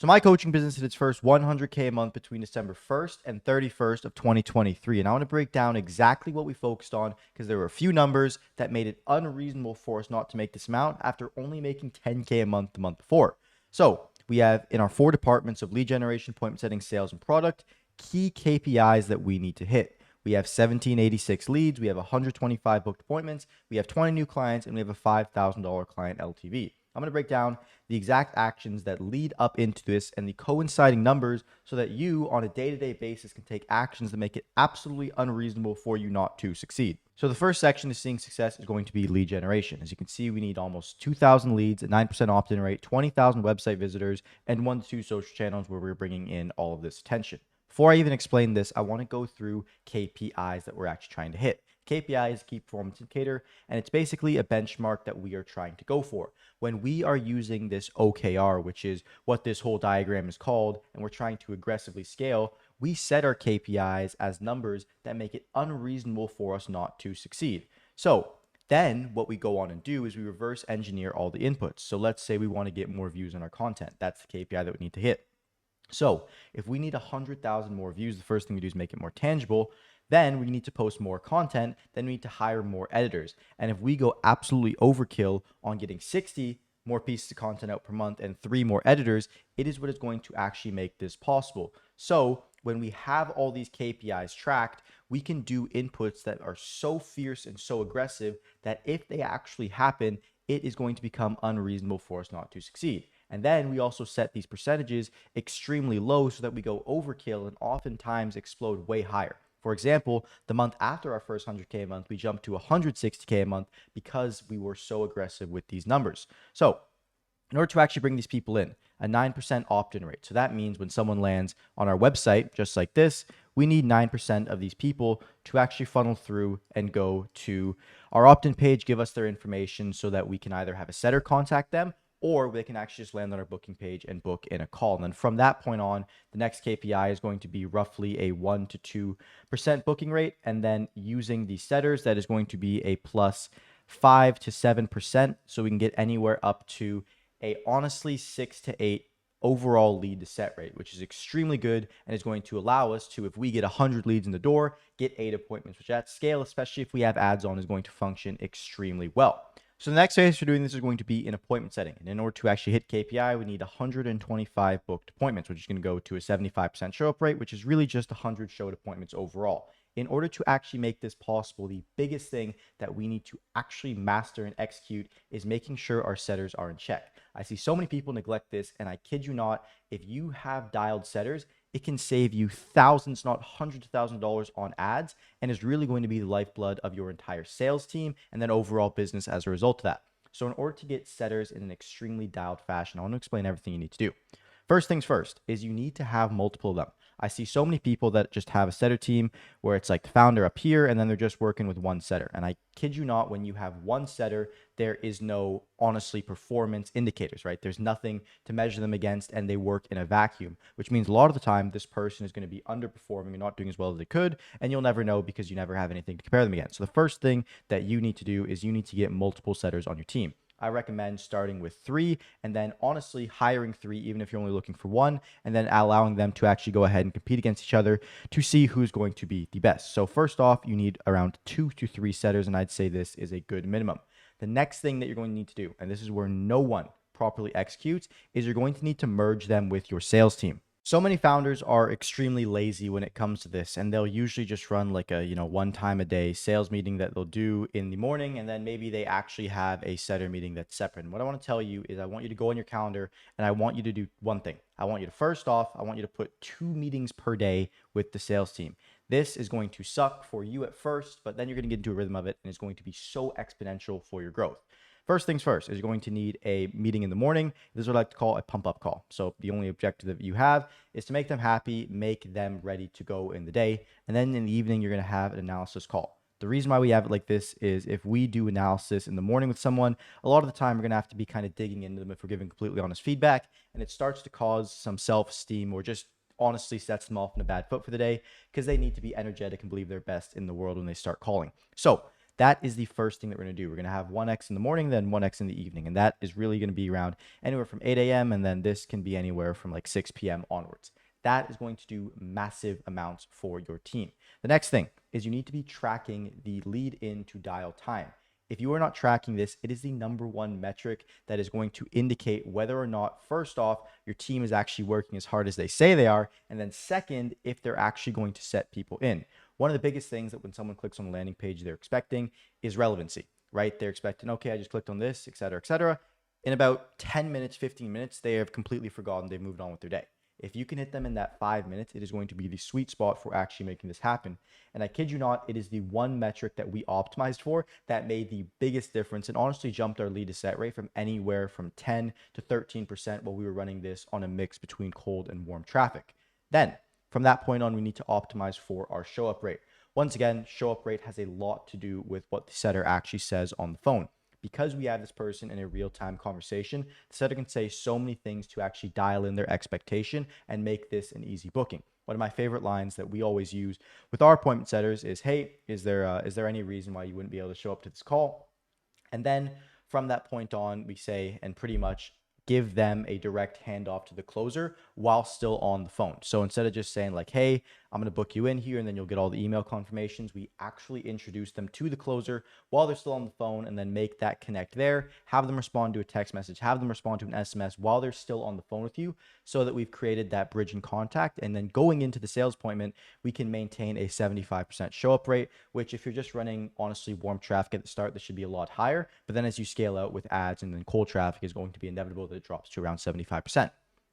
So my coaching business hit its first 100K a month between December 1st and 31st of 2023. And I want to break down exactly what we focused on because there were a few numbers that made it unreasonable for us not to make this amount after only making 10K a month the month before. So we have in our 4 departments of lead generation, appointment setting, sales, and product, key KPIs that we need to hit. We have 1786 leads, we have 125 booked appointments, we have 20 new clients, and we have a $5,000 client LTV. I'm going to break down the exact actions that lead up into this and the coinciding numbers so that you on a day-to-day basis can take actions that make it absolutely unreasonable for you not to succeed. So the first section to seeing success is going to be lead generation. As you can see, we need almost 2,000 leads, a 9% opt-in rate, 20,000 website visitors, and 1 to 2 social channels where we're bringing in all of this attention. Before I even explain this, I want to go through KPIs that we're actually trying to hit. KPI is a key performance indicator, and it's basically a benchmark that we are trying to go for. When we are using this OKR, which is what this whole diagram is called, and we're trying to aggressively scale, we set our KPIs as numbers that make it unreasonable for us not to succeed. So then what we go on and do is we reverse engineer all the inputs. So let's say we want to get more views on our content. That's the KPI that we need to hit. So if we need 100,000 more views, the first thing we do is make it more tangible. Then we need to post more content. Then we need to hire more editors. And if we go absolutely overkill on getting 60 more pieces of content out per month and 3 more editors, it is what is going to actually make this possible. So when we have all these KPIs tracked, we can do inputs that are so fierce and so aggressive that if they actually happen, it is going to become unreasonable for us not to succeed. And then we also set these percentages extremely low so that we go overkill and oftentimes explode way higher. For example, the month after our first 100K a month, we jumped to 160K a month because we were so aggressive with these numbers. So in order to actually bring these people in, a 9% opt-in rate. So that means when someone lands on our website, just like this, we need 9% of these people to actually funnel through and go to our opt-in page, give us their information so that we can either have a setter contact them or they can actually just land on our booking page and book in a call. And then from that point on, the next KPI is going to be roughly a 1 to 2% booking rate. And then using the setters, that is going to be a plus 5 to 7%. So we can get anywhere up to a honestly 6 to 8 overall lead to set rate, which is extremely good and is going to allow us to, if we get 100 leads in the door, get 8 appointments, which at scale, especially if we have ads on, is going to function extremely well. So the next phase for doing this is going to be an appointment setting. And in order to actually hit KPI, we need 125 booked appointments, which is going to go to a 75% show up rate, which is really just 100 showed appointments overall. In order to actually make this possible, the biggest thing that we need to actually master and execute is making sure our setters are in check. I see so many people neglect this, and I kid you not, if you have dialed setters, it can save you thousands, not hundreds of thousands of dollars on ads, and is really going to be the lifeblood of your entire sales team and then overall business as a result of that. So in order to get setters in an extremely dialed fashion, I want to explain everything you need to do. First things first is you need to have multiple of them. I see so many people that just have a setter team where it's like the founder up here and then they're just working with one setter. And I kid you not, when you have one setter, there is no honestly performance indicators, right? There's nothing to measure them against and they work in a vacuum, which means a lot of the time this person is going to be underperforming and not doing as well as they could. And you'll never know because you never have anything to compare them against. So the first thing that you need to do is you need to get multiple setters on your team. I recommend starting with 3 and then honestly hiring 3, even if you're only looking for 1, and then allowing them to actually go ahead and compete against each other to see who's going to be the best. So first off, you need around 2 to 3 setters, and I'd say this is a good minimum. The next thing that you're going to need to do, and this is where no one properly executes, is you're going to need to merge them with your sales team. So many founders are extremely lazy when it comes to this, and they'll usually just run like a, one time a day sales meeting that they'll do in the morning, and then maybe they actually have a setter meeting that's separate. And what I want to tell you is I want you to go on your calendar and I want you to do one thing. I want you to first off, I want you to put 2 meetings per day with the sales team. This is going to suck for you at first, but then you're going to get into a rhythm of it, and it's going to be so exponential for your growth. First things first is you're going to need a meeting in the morning. This is what I like to call a pump up call. So the only objective that you have is to make them happy, make them ready to go in the day. And then in the evening, you're going to have an analysis call. The reason why we have it like this is if we do analysis in the morning with someone, a lot of the time we're going to have to be kind of digging into them if we're giving completely honest feedback. And it starts to cause some self-esteem or just honestly sets them off in a bad foot for the day because they need to be energetic and believe they're best in the world when they start calling. So That is the first thing that we're going to do. We're going to have 1x in the morning, then 1x in the evening. And that is really going to be around anywhere from 8 a.m. And then this can be anywhere from like 6 p.m. onwards. That is going to do massive amounts for your team. The next thing is you need to be tracking the lead in to dial time. If you are not tracking this, it is the number one metric that is going to indicate whether or not, first off, your team is actually working as hard as they say they are. And then second, if they're actually going to set people in. One of the biggest things that when someone clicks on the landing page, they're expecting is relevancy, right? They're expecting, okay, I just clicked on this, et cetera, et cetera. In about 10 minutes, 15 minutes, they have completely forgotten, they've moved on with their day. If you can hit them in that 5 minutes, it is going to be the sweet spot for actually making this happen. And I kid you not, it is the one metric that we optimized for that made the biggest difference and honestly jumped our lead to set rate from anywhere from 10 to 13% while we were running this on a mix between cold and warm traffic. Then from that point on, we need to optimize for our show up rate. Once again, show up rate has a lot to do with what the setter actually says on the phone. Because we have this person in a real-time conversation, the setter can say so many things to actually dial in their expectation and make this an easy booking. One of my favorite lines that we always use with our appointment setters is, hey, is there any reason why you wouldn't be able to show up to this call? And then from that point on, we say, and pretty much give them a direct handoff to the closer while still on the phone. So instead of just saying like, hey, I'm going to book you in here and then you'll get all the email confirmations, we actually introduce them to the closer while they're still on the phone and then make that connect there, have them respond to a text message, have them respond to an SMS while they're still on the phone with you so that we've created that bridge in contact. And then going into the sales appointment, we can maintain a 75% show up rate, which if you're just running honestly warm traffic at the start, this should be a lot higher. But then as you scale out with ads and then cold traffic is going to be inevitable that it drops to around 75%.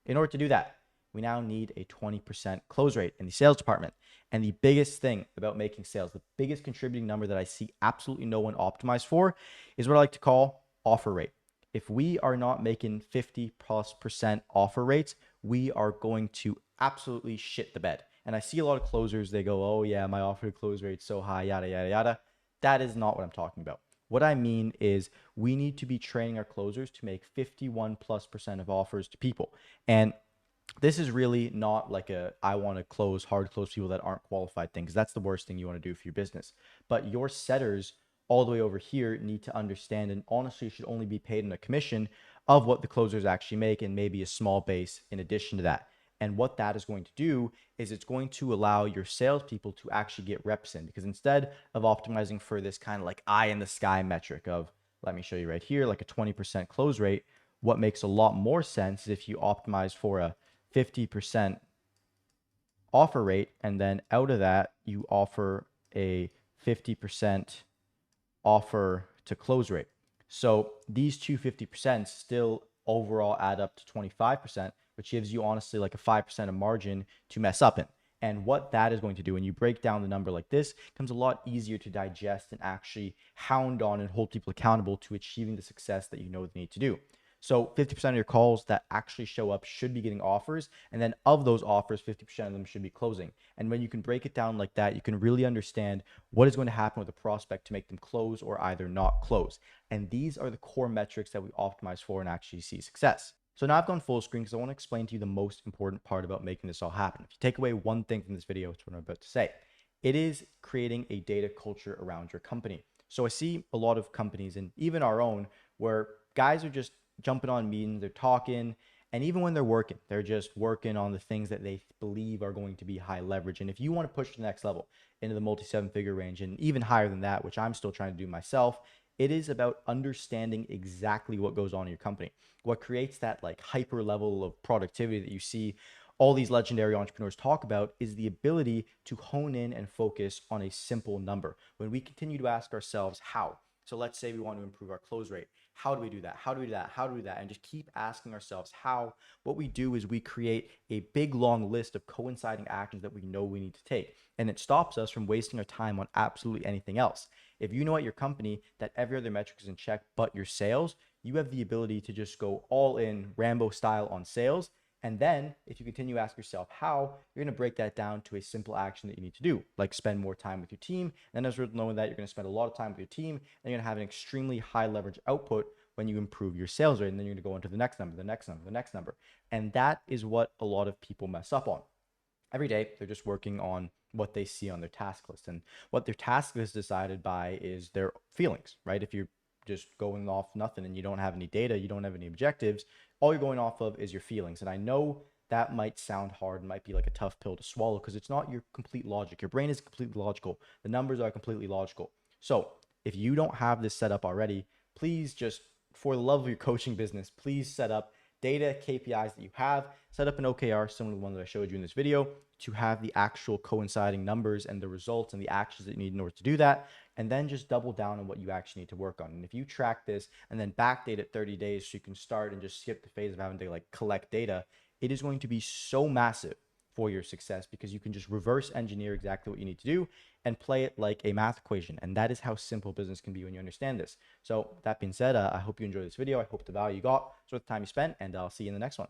In order to do that, we now need a 20% close rate in the sales department. And the biggest thing about making sales, the biggest contributing number that I see absolutely no one optimized for is what I like to call offer rate. If we are not making 50+% offer rates, we are going to absolutely shit the bed. And I see a lot of closers, they go, oh yeah, my offer to close rate's so high, yada, yada, yada. That is not what I'm talking about. What I mean is we need to be training our closers to make 51+% of offers to people. And this is really not like I want to close hard close people that aren't qualified thing, because that's the worst thing you want to do for your business. But your setters all the way over here need to understand and honestly should only be paid in a commission of what the closers actually make and maybe a small base in addition to that. And what that is going to do is it's going to allow your salespeople to actually get reps in, because instead of optimizing for this kind of like eye in the sky metric of, let me show you right here, like a 20% close rate, what makes a lot more sense is if you optimize for a 50% offer rate, and then out of that, you offer a 50% offer to close rate. So these two 50% still overall add up to 25%, which gives you honestly like a 5% of margin to mess up in. And what that is going to do when you break down the number like this, it becomes a lot easier to digest and actually hound on and hold people accountable to achieving the success that you know they need to do. So 50% of your calls that actually show up should be getting offers. And then of those offers, 50% of them should be closing. And when you can break it down like that, you can really understand what is going to happen with a prospect to make them close or either not close. And these are the core metrics that we optimize for and actually see success. So now I've gone full screen because I want to explain to you the most important part about making this all happen. If you take away one thing from this video, it's what I'm about to say. It is creating a data culture around your company. So I see a lot of companies and even our own where guys are just jumping on meetings, they're talking, and even when they're working, they're just working on the things that they believe are going to be high leverage. And if you want to push to the next level into the multi-7-figure range and even higher than that, which I'm still trying to do myself, it is about understanding exactly what goes on in your company. What creates that like hyper level of productivity that you see all these legendary entrepreneurs talk about is the ability to hone in and focus on a simple number. When we continue to ask ourselves how, so let's say we want to improve our close rate. How do we do that? How do we do that? How do we do that? And just keep asking ourselves how. What we do is we create a big long list of coinciding actions that we know we need to take. And it stops us from wasting our time on absolutely anything else. If you know at your company that every other metric is in check but your sales, you have the ability to just go all in Rambo style on sales. And then if you continue to ask yourself how, you're going to break that down to a simple action that you need to do, like spend more time with your team. And as a result of knowing that, you're going to spend a lot of time with your team and you're going to have an extremely high leverage output when you improve your sales rate. And then you're going to go into the next number, the next number, the next number. And that is what a lot of people mess up on. Every day, they're just working on what they see on their task list. And what their task list is decided by is their feelings, right? If you're just going off nothing and you don't have any data, you don't have any objectives, all you're going off of is your feelings. And I know that might sound hard and might be like a tough pill to swallow because it's not your complete logic. Your brain is completely logical. The numbers are completely logical. So if you don't have this set up already, please just, for the love of your coaching business, please set up data KPIs that you have, set up an OKR similar to the one that I showed you in this video to have the actual coinciding numbers and the results and the actions that you need in order to do that. And then just double down on what you actually need to work on. And if you track this and then backdate it 30 days so you can start and just skip the phase of having to like collect data, it is going to be so massive for your success because you can just reverse engineer exactly what you need to do and play it like a math equation. And that is how simple business can be when you understand this. So that being said, I hope you enjoyed this video. I hope the value you got is worth the time you spent, and I'll see you in the next one.